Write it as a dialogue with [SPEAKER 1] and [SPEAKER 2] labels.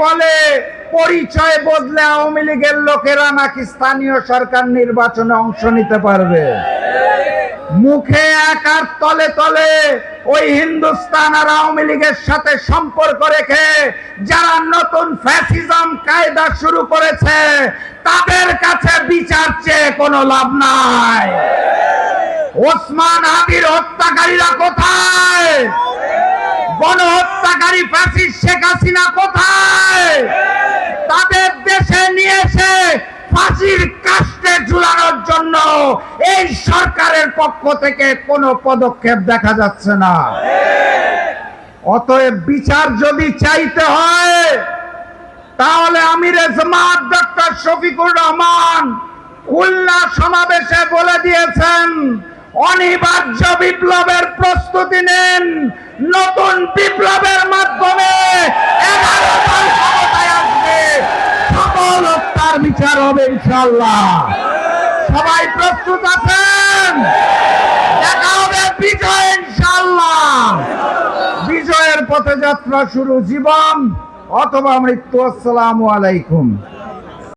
[SPEAKER 1] বলে পরিচয় বদলে আওয়ামী লীগের লোকেরা নাকি স্থানীয় সরকার নির্বাচনে অংশ নিতে পারবে। মুখে এক আর তলে তলে ওই হিন্দুস্তান আর আওয়ামী লীগের সাথে সম্পর্ক রেখে যারা নতুন ফ্যাসিজম কায়দা শুরু করেছে তাদের কাছে বিচার চেয়ে কোনো লাভ নাই। ওসমান হাদির হত্যাকারীরা কোথায়? গণহত্যাকারী ফ্যাসিস্ট শেখ হাসিনা কোথায়? তাদের দেশে নিয়ে এসে ফাঁসির কাস্টে ঝুলানোর জন্য এই সরকারের পক্ষ থেকে কোনো পদক্ষেপ দেখা যাচ্ছে না। অতএব বিচার যদি চাইতে হয় তাহলে আমিরে জামাত ডক্টর শফিকুর রহমান খুলনা সমাবেশে বলে দিয়েছেন অনিবার্য বিপ্লবের প্রস্তুতি নেন। নতুন বিপ্লবের মাধ্যমে 11 দল ক্ষমতায় আসবে, সকল হত্যার বিচার হবে ইনশাআল্লাহ। সবাই প্রস্তুত আছেন? দেখা হবে বিজয় ইনশাআল্লাহ। বিজয়ের পথে যাত্রা শুরু, জীবন অথবা মৃত্যু। আসসালামু আলাইকুম।